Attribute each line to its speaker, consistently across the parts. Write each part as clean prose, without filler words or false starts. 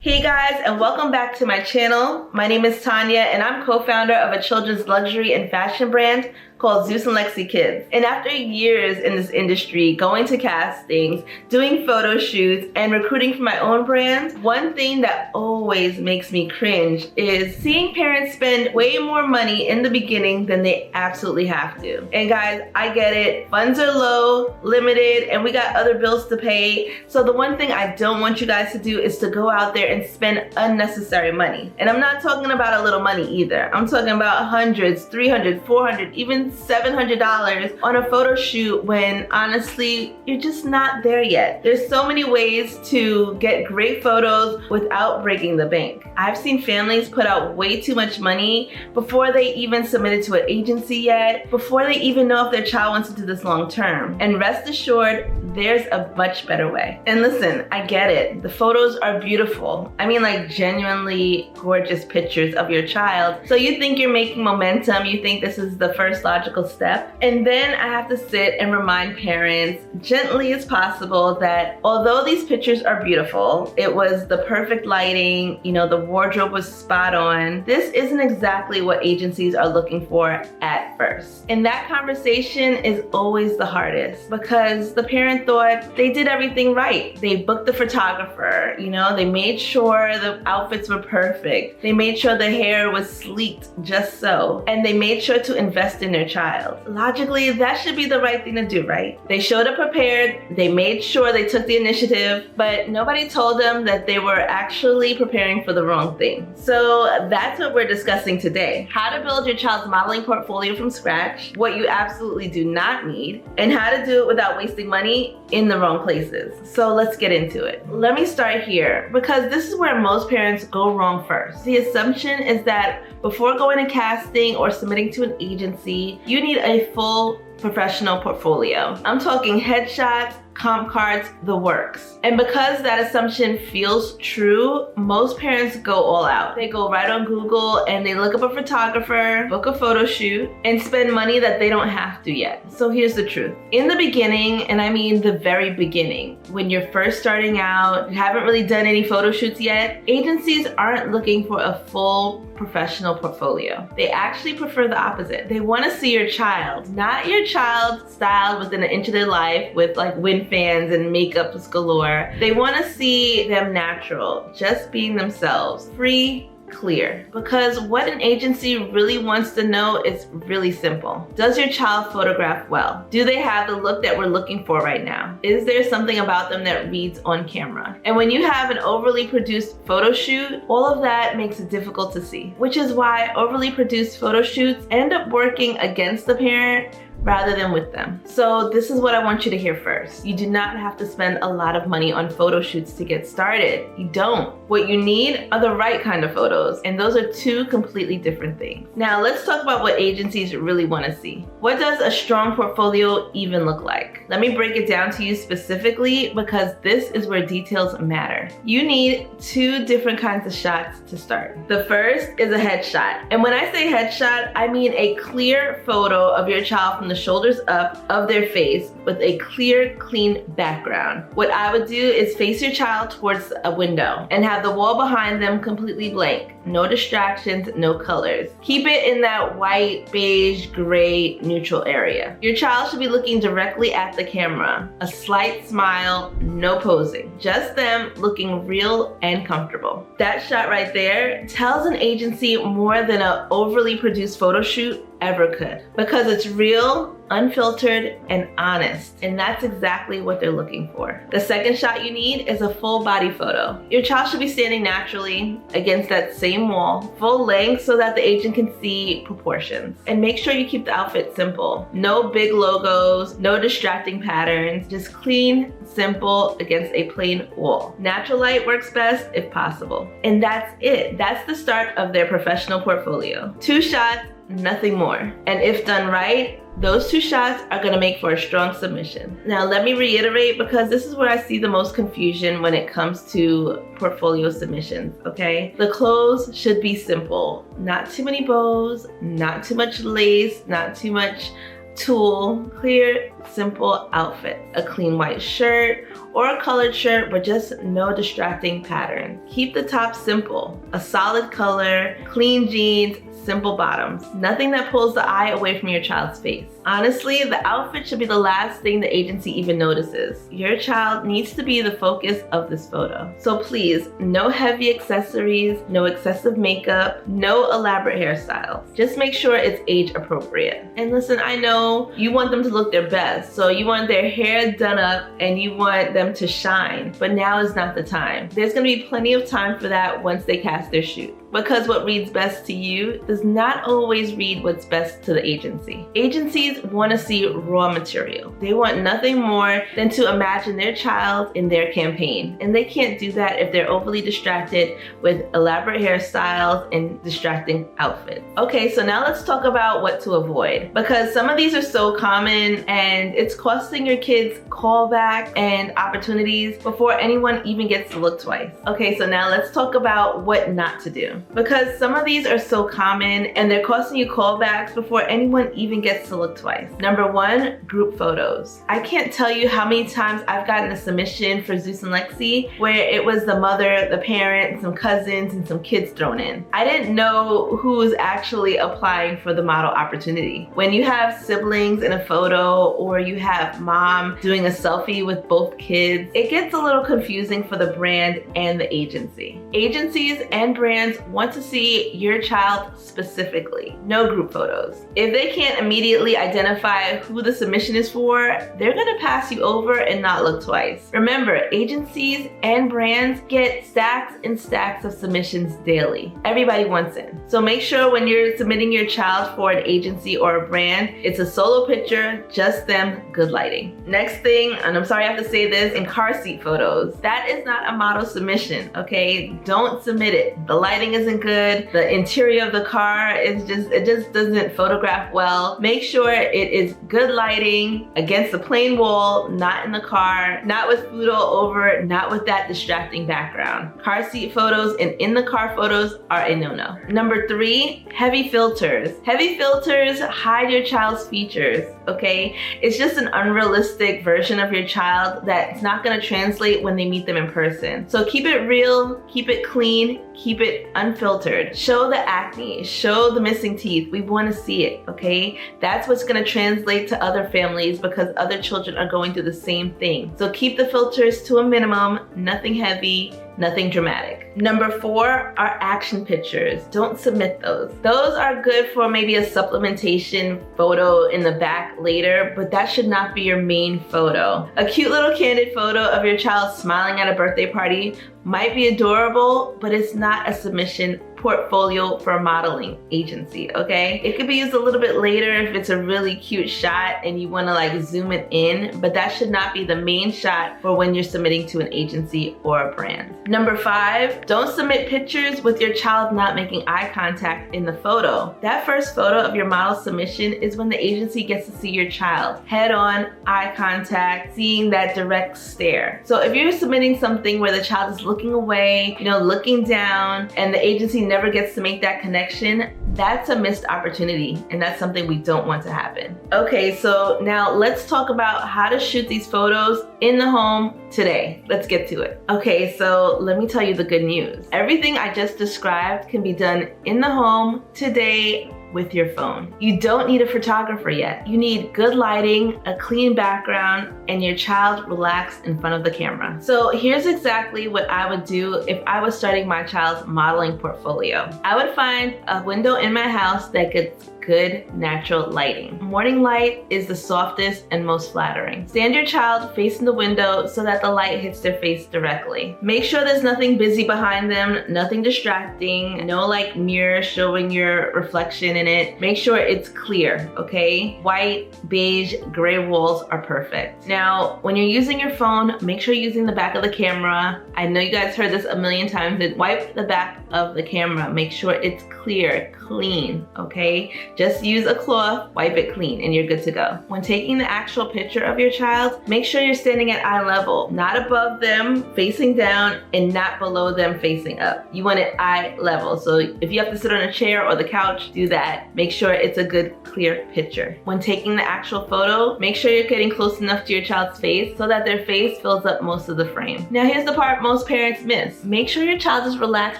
Speaker 1: Hey guys, and welcome back to my channel. My name is Tanya and I'm co-founder of a children's luxury and fashion brand called Zeus and Lexi Kids. And after years in this industry, going to castings, doing photo shoots, and recruiting for my own brand, one thing that always makes me cringe is seeing parents spend way more money in the beginning than they absolutely have to. And guys, I get it. Funds are low, limited, and we got other bills to pay. So the one thing I don't want you guys to do is to go out there and spend unnecessary money. And I'm not talking about a little money either. I'm talking about hundreds, $300, $400, even $700 on a photo shoot when honestly, you're just not there yet. There's so many ways to get great photos without breaking the bank. I've seen families put out way too much money before they even submitted to an agency yet, before they even know if their child wants to do this long term. And rest assured, there's a much better way. And listen, I get it. The photos are beautiful. I mean, like genuinely gorgeous pictures of your child. So you think you're making momentum, you think this is the first logical step. And then I have to sit and remind parents, gently as possible, that although these pictures are beautiful, it was the perfect lighting, you know, the wardrobe was spot on, this isn't exactly what agencies are looking for at first. And that conversation is always the hardest because the parent thought they did everything right. They booked the photographer, you know, they made sure the outfits were perfect. They made sure the hair was sleeked just so. And they made sure to invest in their child. Logically, that should be the right thing to do, right? They showed up prepared, they made sure they took the initiative, but nobody told them that they were actually preparing for the wrong thing. So that's what we're discussing today. How to build your child's modeling portfolio from scratch, what you absolutely do not need, and how to do it without wasting money in the wrong places. So let's get into it. Let me start here because this is where most parents go wrong first. The assumption is that before going to casting or submitting to an agency, you need a full professional portfolio. I'm talking headshots, comp cards, the works. And because that assumption feels true, most parents go all out. They go right on Google and they look up a photographer, book a photo shoot, and spend money that they don't have to yet. So here's the truth. In the beginning, and I mean the very beginning, when you're first starting out, you haven't really done any photo shoots yet, agencies aren't looking for a full professional portfolio. They actually prefer the opposite. They want to see your child, not your child styled within an inch of their life with like wind fans and makeup galore. They want to see them natural, just being themselves, free, clear. Because what an agency really wants to know is really simple. Does your child photograph well? Do they have the look that we're looking for right now? Is there something about them that reads on camera? And when you have an overly produced photo shoot, all of that makes it difficult to see, which is why overly produced photo shoots end up working against the parent rather than with them. So this is what I want you to hear first. You do not have to spend a lot of money on photo shoots to get started. You don't. What you need are the right kind of photos, and those are two completely different things. Now let's talk about what agencies really want to see. What does a strong portfolio even look like? Let me break it down to you specifically because this is where details matter. You need two different kinds of shots to start. The first is a headshot. And when I say headshot, I mean a clear photo of your child from the shoulders up of their face with a clear, clean background. What I would do is face your child towards a window and have the wall behind them completely blank. No distractions, no colors. Keep it in that white, beige, gray, neutral area. Your child should be looking directly at the camera. A slight smile, no posing. Just them looking real and comfortable. That shot right there tells an agency more than an overly produced photo shoot ever could, because it's real, unfiltered, and honest. And that's exactly what they're looking for. The second shot you need is a full body photo. Your child should be standing naturally against that same wall, full length so that the agent can see proportions. And make sure you keep the outfit simple. No big logos, no distracting patterns, just clean, simple against a plain wall. Natural light works best if possible. And that's it. That's the start of their professional portfolio. 2 shots, nothing more. And if done right, those 2 shots are gonna make for a strong submission. Now let me reiterate because this is where I see the most confusion when it comes to portfolio submissions, okay? The clothes should be simple. Not too many bows, not too much lace, not too much tulle, clear, simple outfits. A clean white shirt or a colored shirt, but just no distracting pattern. Keep the top simple. A solid color, clean jeans, simple bottoms. Nothing that pulls the eye away from your child's face. Honestly, the outfit should be the last thing the agency even notices. Your child needs to be the focus of this photo. So please, no heavy accessories, no excessive makeup, no elaborate hairstyles. Just make sure it's age appropriate. And listen, I know you want them to look their best, so you want their hair done up and you want them to shine, but now is not the time. There's gonna be plenty of time for that once they cast their shoot. Because what reads best to you does not always read what's best to the agency. Agencies want to see raw material. They want nothing more than to imagine their child in their campaign. And they can't do that if they're overly distracted with elaborate hairstyles and distracting outfits. Okay, so now let's talk about what to avoid. Because some of these are so common and it's costing your kids callback and opportunities before anyone even gets to look twice. Okay, so now let's talk about what not to do. Because some of these are so common and they're costing you callbacks before anyone even gets to look twice. Number one, group photos. I can't tell you how many times I've gotten a submission for Zeus and Lexi where it was the mother, the parent, some cousins, and some kids thrown in. I didn't know who was actually applying for the model opportunity. When you have siblings in a photo or you have mom doing a selfie with both kids, it gets a little confusing for the brand and the agency. Agencies and brands want to see your child specifically, no group photos. If they can't immediately identify who the submission is for, they're gonna pass you over and not look twice. Remember, agencies and brands get stacks and stacks of submissions daily. Everybody wants in. So make sure when you're submitting your child for an agency or a brand, it's a solo picture, just them, good lighting. Next thing, and I'm sorry I have to say this, in car seat photos. That is not a model submission, okay? Don't submit it. The lighting isn't good. The interior of the car is it just doesn't photograph well. Make sure it is good lighting against the plain wall, not in the car, not with food all over, not with that distracting background. Car seat photos and in the car photos are a no-no. Number three, heavy filters. Heavy filters hide your child's features, okay? It's just an unrealistic version of your child that's not gonna translate when they meet them in person. So keep it real, keep it clean, keep it unfiltered. Show the acne, show the missing teeth. We want to see it, okay? That's what's going to translate to other families because other children are going through the same thing. So keep the filters to a minimum, nothing heavy, nothing dramatic. Number four are action pictures. Don't submit those. Those are good for maybe a supplementation photo in the back later, but that should not be your main photo. A cute little candid photo of your child smiling at a birthday party might be adorable, but it's not a submission portfolio for a modeling agency, okay? It could be used a little bit later if it's a really cute shot and you wanna like zoom it in, but that should not be the main shot for when you're submitting to an agency or a brand. Number five, don't submit pictures with your child not making eye contact in the photo. That first photo of your model submission is when the agency gets to see your child. Head on, eye contact, seeing that direct stare. So if you're submitting something where the child is looking away, looking down, and the agency never gets to make that connection, that's a missed opportunity, and that's something we don't want to happen. Okay, so now let's talk about how to shoot these photos in the home today. Let's get to it. Okay, so let me tell you the good news. Everything I just described can be done in the home today with your phone. You don't need a photographer yet. You need good lighting, a clean background, and your child relaxed in front of the camera. So here's exactly what I would do if I was starting my child's modeling portfolio. I would find a window in my house that gets good natural lighting. Morning light is the softest and most flattering. Stand your child facing the window so that the light hits their face directly. Make sure there's nothing busy behind them, nothing distracting, no like mirror showing your reflection in it. Make sure it's clear, okay? White, beige, gray walls are perfect. Now, when you're using your phone, make sure you're using the back of the camera. I know you guys heard this a million times, but wipe the back of the camera. Make sure it's clear, clean, okay? Just use a cloth, wipe it clean, and you're good to go. When taking the actual picture of your child, make sure you're standing at eye level, not above them, facing down, and not below them, facing up. You want it eye level. So if you have to sit on a chair or the couch, do that. Make sure it's a good, clear picture. When taking the actual photo, make sure you're getting close enough to your child's face so that their face fills up most of the frame. Now here's the part most parents miss. Make sure your child is relaxed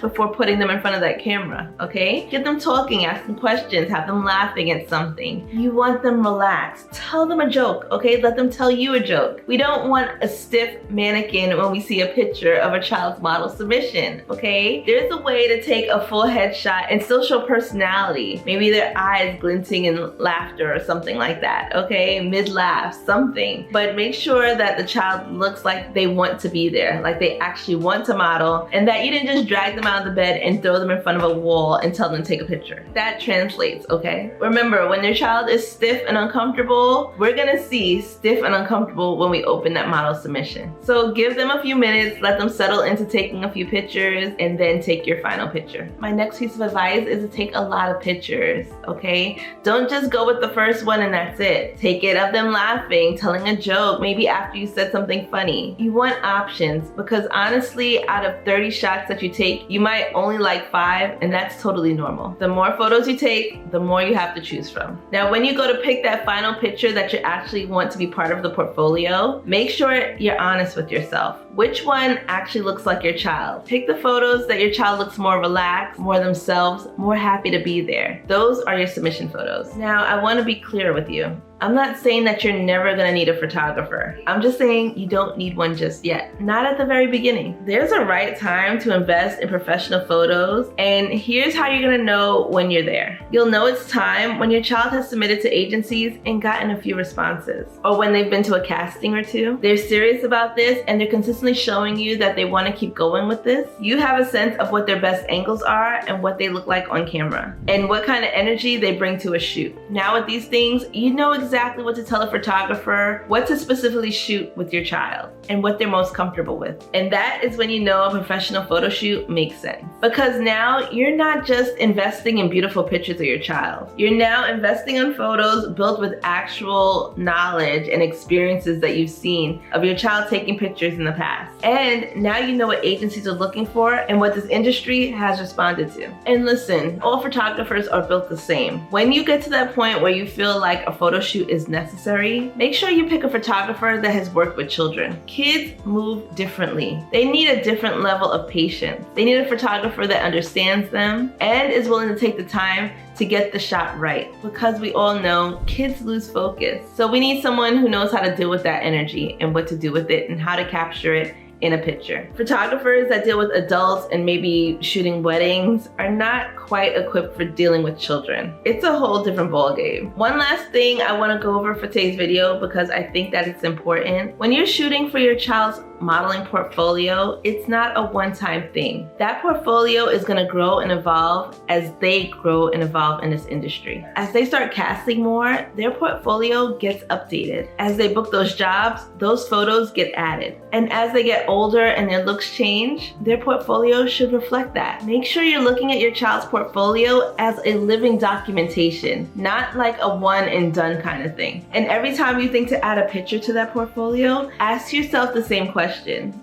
Speaker 1: before putting them in front of that camera, okay? Get them talking, ask them questions, have them laughing at something. You want them relaxed. Tell them a joke, okay? Let them tell you a joke. We don't want a stiff mannequin when we see a picture of a child's model submission, okay? There's a way to take a full headshot and still show personality. Maybe their eyes glinting in laughter or something like that, okay? Mid-laugh, something. But make sure that the child looks like they want to be there, like they actually want to model, and that you didn't just drag them out of the bed and throw them in front of a wall and tell them to take a picture. That translates, okay? Remember, when your child is stiff and uncomfortable, we're gonna see stiff and uncomfortable when we open that model submission. So give them a few minutes, let them settle into taking a few pictures, and then take your final picture. My next piece of advice is to take a lot of pictures, okay? Don't just go with the first one and that's it. Take it of them laughing, telling a joke, maybe after you said something funny. You want options because honestly, out of 30 shots that you take, you might only like 5, and that's totally normal. The more photos you take, the more you have to choose from. Now, when you go to pick that final picture that you actually want to be part of the portfolio, make sure you're honest with yourself. Which one actually looks like your child? Pick the photos that your child looks more relaxed, more themselves, more happy to be there. Those are your submission photos. Now, I want to be clear with you. I'm not saying that you're never gonna need a photographer. I'm just saying you don't need one just yet. Not at the very beginning. There's a right time to invest in professional photos, and here's how you're gonna know when you're there. You'll know it's time when your child has submitted to agencies and gotten a few responses, or when they've been to a casting or two. They're serious about this and they're consistently showing you that they wanna keep going with this. You have a sense of what their best angles are and what they look like on camera, and what kind of energy they bring to a shoot. Now with these things, you know exactly what to tell a photographer, what to specifically shoot with your child, and what they're most comfortable with. And that is when you know a professional photo shoot makes sense. Because now you're not just investing in beautiful pictures of your child. You're now investing in photos built with actual knowledge and experiences that you've seen of your child taking pictures in the past. And now you know what agencies are looking for and what this industry has responded to. And listen, all photographers are built the same. When you get to that point where you feel like a photo shoot is necessary, make sure you pick a photographer that has worked with children. Kids move differently. They need a different level of patience. They need a photographer that understands them and is willing to take the time to get the shot right, because we all know kids lose focus. So we need someone who knows how to deal with that energy and what to do with it and how to capture it in a picture. Photographers that deal with adults and maybe shooting weddings are not quite equipped for dealing with children. It's a whole different ballgame. One last thing I want to go over for today's video, because I think that it's important. When you're shooting for your child's modeling portfolio, it's not a one-time thing. That portfolio is going to grow and evolve as they grow and evolve in this industry. As they start casting more, their portfolio gets updated. As they book those jobs, those photos get added. And as they get older and their looks change, their portfolio should reflect that. Make sure you're looking at your child's portfolio as a living documentation, not like a one and done kind of thing. And every time you think to add a picture to that portfolio, ask yourself the same question.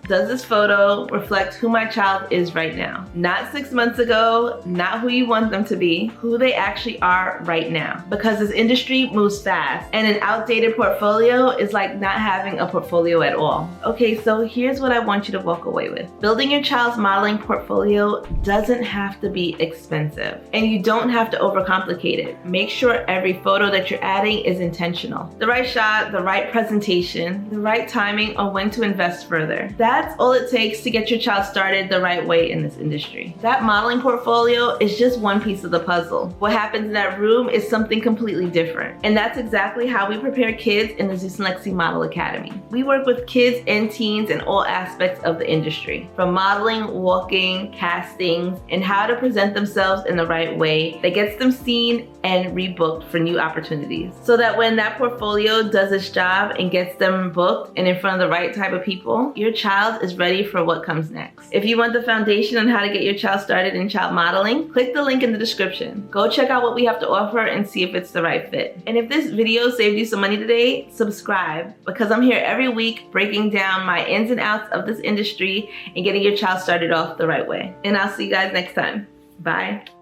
Speaker 1: Does this photo reflect who my child is right now? Not 6 months ago, not who you want them to be, who they actually are right now. Because this industry moves fast, and an outdated portfolio is like not having a portfolio at all. Okay, so here's what I want you to walk away with. Building your child's modeling portfolio doesn't have to be expensive, and you don't have to overcomplicate it. Make sure every photo that you're adding is intentional. The right shot, the right presentation, the right timing on when to invest further. That's all it takes to get your child started the right way in this industry. That modeling portfolio is just one piece of the puzzle. What happens in that room is something completely different. And that's exactly how we prepare kids in the Zeus and Lexi Model Academy. We work with kids and teens teens in all aspects of the industry, from modeling, walking, castings, and how to present themselves in the right way that gets them seen and rebooked for new opportunities. So that when that portfolio does its job and gets them booked and in front of the right type of people, your child is ready for what comes next. If you want the foundation on how to get your child started in child modeling, click the link in the description. Go check out what we have to offer and see if it's the right fit. And if this video saved you some money today, subscribe, because I'm here every week breaking down my ins and outs of this industry and getting your child started off the right way. And I'll see you guys next time. Bye.